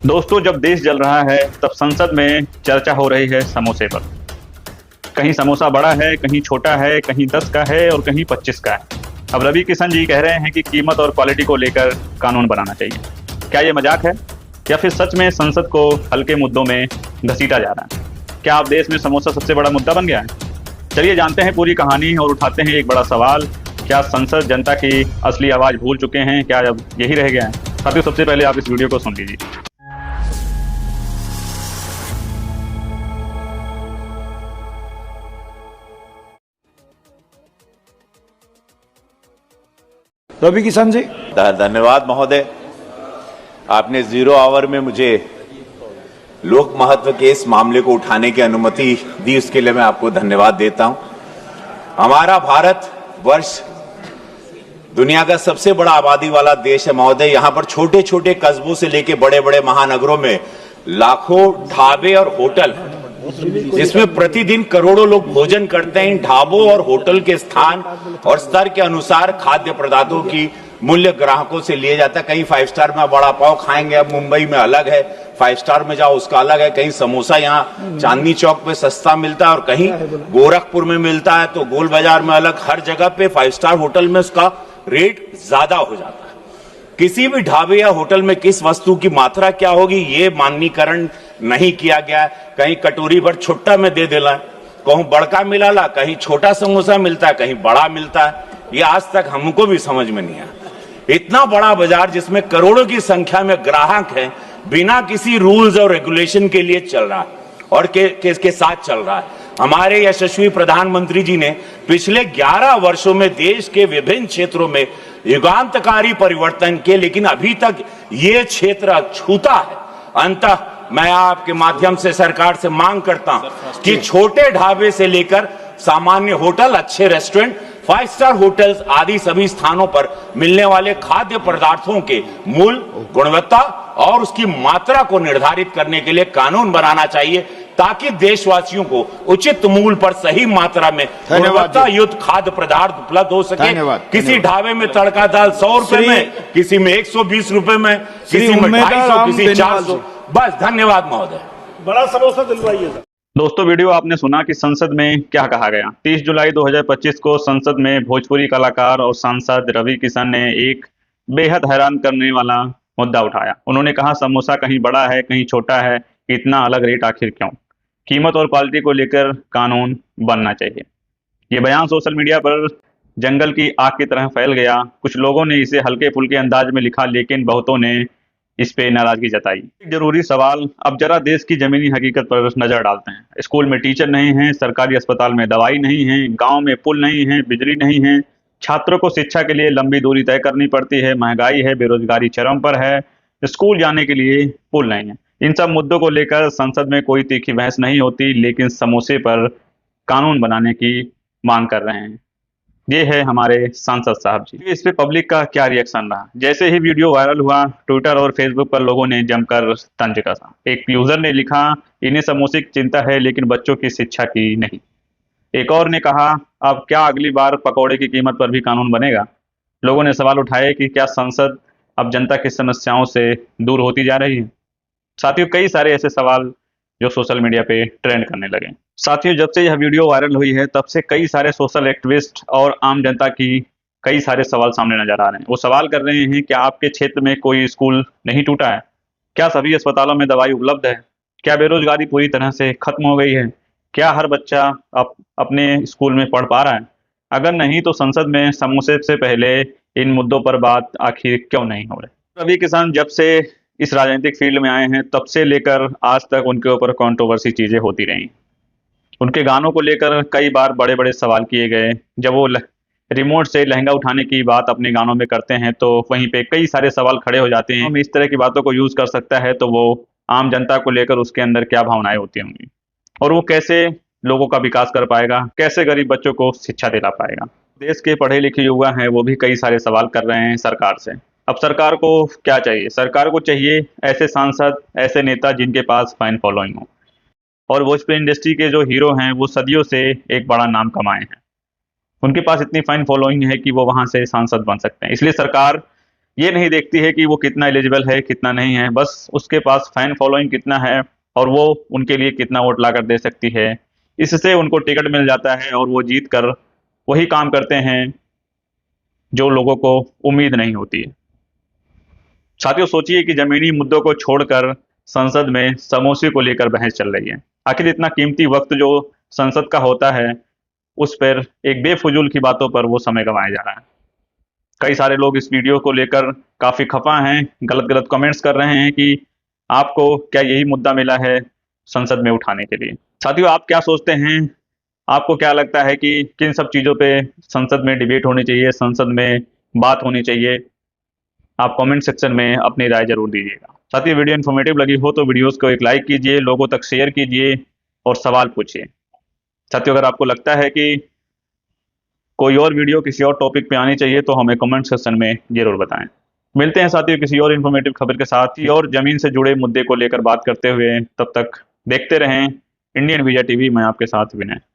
दोस्तों, जब देश जल रहा है तब संसद में चर्चा हो रही है समोसे पर। कहीं समोसा बड़ा है, कहीं छोटा है, कहीं 10 का है और कहीं 25 का है। अब रवि किशन जी कह रहे हैं कि कीमत और क्वालिटी को लेकर कानून बनाना चाहिए। क्या ये मजाक है या फिर सच में संसद को हल्के मुद्दों में घसीटा जा रहा है? क्या अब देश में समोसा सबसे बड़ा मुद्दा बन गया है? चलिए जानते हैं पूरी कहानी और उठाते हैं एक बड़ा सवाल। क्या संसद जनता की असली आवाज भूल चुके हैं? क्या अब यही रह गया है? साथियों, सबसे पहले आप इस वीडियो को सुन लीजिए। रवि किशन जी। धन्यवाद महोदय, आपने 0 आवर में मुझे लोक महत्व के इस मामले को उठाने की अनुमति दी, उसके लिए मैं आपको धन्यवाद देता हूं। हमारा भारत वर्ष दुनिया का सबसे बड़ा आबादी वाला देश है महोदय। यहां पर छोटे छोटे कस्बों से लेके बड़े बड़े महानगरों में लाखों ढाबे और होटल, जिसमें प्रतिदिन करोड़ों लोग भोजन करते हैं। इन ढाबों और होटल के स्थान और स्तर के अनुसार खाद्य पदार्थों की मूल्य ग्राहकों से लिए जाता है। कहीं 5 स्टार में बड़ा पाव खाएंगे, अब मुंबई में अलग है, 5 स्टार में जाओ उसका अलग है। कहीं समोसा यहाँ चांदनी चौक पे सस्ता मिलता है और कहीं गोरखपुर में मिलता है, तो गोल बाजार में अलग। हर जगह पे 5 स्टार होटल में उसका रेट ज्यादा हो जाता है। किसी भी ढाबे या होटल में किस वस्तु की मात्रा क्या होगी, ये माननीकरण नहीं किया गया है। कहीं कटोरी भर छुट्टा में दे देला, कहूं बड़का मिलाला, कहीं छोटा समोसा मिलता है, कहीं बड़ा मिलता है। ये आज तक हमको भी समझ में नहीं आया। इतना बड़ा बाजार जिसमें करोड़ों की संख्या में ग्राहक हैं, बिना किसी रूल्स और रेगुलेशन के लिए चल रहा है और के साथ चल रहा है। हमारे यशस्वी प्रधानमंत्री जी ने पिछले 11 वर्षों में देश के विभिन्न क्षेत्रों में युगांतकारी परिवर्तन किए, लेकिन अभी तक ये क्षेत्र छूता है। अंततः मैं आपके माध्यम से सरकार से मांग करता हूं कि छोटे ढाबे से लेकर सामान्य होटल, अच्छे रेस्टोरेंट, 5 स्टार होटल्स आदि सभी स्थानों पर मिलने वाले खाद्य पदार्थों के मूल्य, गुणवत्ता और उसकी मात्रा को निर्धारित करने के लिए कानून बनाना चाहिए, ताकि देशवासियों को उचित मूल्य पर सही मात्रा में गुणवत्ता युक्त खाद्य पदार्थ उपलब्ध हो सके। किसी ढाबे में तड़का दाल 100 रुपए में, किसी में 120 रुपए में, किसी में 250, किसी 400। बस, धन्यवाद महोदय। बड़ा समोसा दिलवाइए। दोस्तों, वीडियो आपने सुना कि संसद में क्या कहा गया। 30 जुलाई 2025 को संसद में भोजपुरी कलाकार और सांसद रवि किशन ने एक बेहद हैरान करने वाला मुद्दा उठाया। उन्होंने कहा समोसा कहीं बड़ा है, कहीं छोटा है, इतना अलग रेट आखिर क्यों? कीमत और क्वालिटी को लेकर कानून बनना चाहिए। ये बयान सोशल मीडिया पर जंगल की आग की तरह फैल गया। कुछ लोगों ने इसे हल्के फुल्के अंदाज में लिखा, लेकिन बहुतों ने इस पे नाराजगी जताई। एक जरूरी सवाल, अब जरा देश की जमीनी हकीकत पर नजर डालते हैं। स्कूल में टीचर नहीं है, सरकारी अस्पताल में दवाई नहीं है, गांव में पुल नहीं है, बिजली नहीं है, छात्रों को शिक्षा के लिए लंबी दूरी तय करनी पड़ती है, महंगाई है, बेरोजगारी चरम पर है, स्कूल जाने के लिए पुल नहीं है। इन सब मुद्दों को लेकर संसद में कोई तीखी बहस नहीं होती, लेकिन समोसे पर कानून बनाने की मांग कर रहे हैं। ये है हमारे सांसद साहब जी। इस पे पब्लिक का क्या रिएक्शन रहा? जैसे ही वीडियो वायरल हुआ, ट्विटर और फेसबुक पर लोगों ने जमकर तंज कसा। एक यूजर ने लिखा, इन्हें समोसे की चिंता है लेकिन बच्चों की शिक्षा की नहीं। एक और ने कहा, अब क्या अगली बार पकौड़े की कीमत पर भी कानून बनेगा? लोगों ने सवाल उठाए कि क्या संसद अब जनता की समस्याओं से दूर होती जा रही है? साथियों, कई सारे ऐसे सवाल जो सोशल मीडिया पे ट्रेंड करने लगे। साथियों, जब से यह वीडियो वायरल हुई है तब से कई सारे सोशल एक्टिविस्ट और आम जनता की कई सारे सवाल सामने नजर आ रहे हैं। वो सवाल कर रहे हैं, क्या आपके क्षेत्र में कोई स्कूल नहीं टूटा है? क्या सभी अस्पतालों में दवाई उपलब्ध है? क्या बेरोजगारी पूरी तरह से खत्म हो गई है? क्या हर बच्चा अपने स्कूल में पढ़ पा रहा है? अगर नहीं, तो संसद में समोसे से पहले इन मुद्दों पर बात आखिर क्यों नहीं हो रही? रवि किशन जब से इस राजनीतिक फील्ड में आए हैं तब से लेकर आज तक उनके ऊपर कंट्रोवर्सी चीजें होती रही। उनके गानों को लेकर कई बार बड़े बड़े सवाल किए गए। जब वो रिमोट से लहंगा उठाने की बात अपने गानों में करते हैं तो वहीं पे कई सारे सवाल खड़े हो जाते हैं। हम इस तरह की बातों को यूज कर सकता है तो वो आम जनता को लेकर उसके अंदर क्या भावनाएं होती होंगी और वो कैसे लोगों का विकास कर पाएगा, कैसे गरीब बच्चों को शिक्षा दिला पाएगा। देश के पढ़े लिखे युवा हैं, वो भी कई सारे सवाल कर रहे हैं सरकार से। अब सरकार को क्या चाहिए? सरकार को चाहिए ऐसे सांसद, ऐसे नेता जिनके पास फैन फॉलोइंग हो। और भोजपुरी इंडस्ट्री के जो हीरो हैं वो सदियों से एक बड़ा नाम कमाए हैं। उनके पास इतनी फैन फॉलोइंग है कि वो वहां से सांसद बन सकते हैं। इसलिए सरकार ये नहीं देखती है कि वो कितना एलिजिबल है कितना नहीं है, बस उसके पास फैन फॉलोइंग कितना है और वो उनके लिए कितना वोट ला कर दे सकती है। इससे उनको टिकट मिल जाता है और वो जीत कर वही काम करते हैं जो लोगों को उम्मीद नहीं होती है। साथियों, सोचिए कि जमीनी मुद्दों को छोड़कर संसद में समोसे को लेकर बहस चल रही है। आखिर इतना कीमती वक्त जो संसद का होता है, उस पर एक बेफजूल की बातों पर वो समय गंवाया जा रहा है। कई सारे लोग इस वीडियो को लेकर काफी खफा हैं, गलत गलत कमेंट्स कर रहे हैं कि आपको क्या यही मुद्दा मिला है संसद में उठाने के लिए। साथियों, आप क्या सोचते हैं? आपको क्या लगता है कि किन सब चीजों पे संसद में डिबेट होनी चाहिए, संसद में बात होनी चाहिए? आप कमेंट सेक्शन में अपनी राय जरूर दीजिएगा। साथियों, वीडियो इन्फॉर्मेटिव लगी हो तो वीडियोस को एक लाइक कीजिए, लोगों तक शेयर कीजिए और सवाल पूछिए। साथियों, अगर आपको लगता है कि कोई और वीडियो किसी और टॉपिक पे आनी चाहिए तो हमें कमेंट सेक्शन में जरूर बताएं। मिलते हैं साथियों किसी और इन्फॉर्मेटिव खबर के साथ ही और जमीन से जुड़े मुद्दे को लेकर बात करते हुए। तब तक देखते रहें इंडियन मीडिया टीवी। मैं आपके साथ विनय।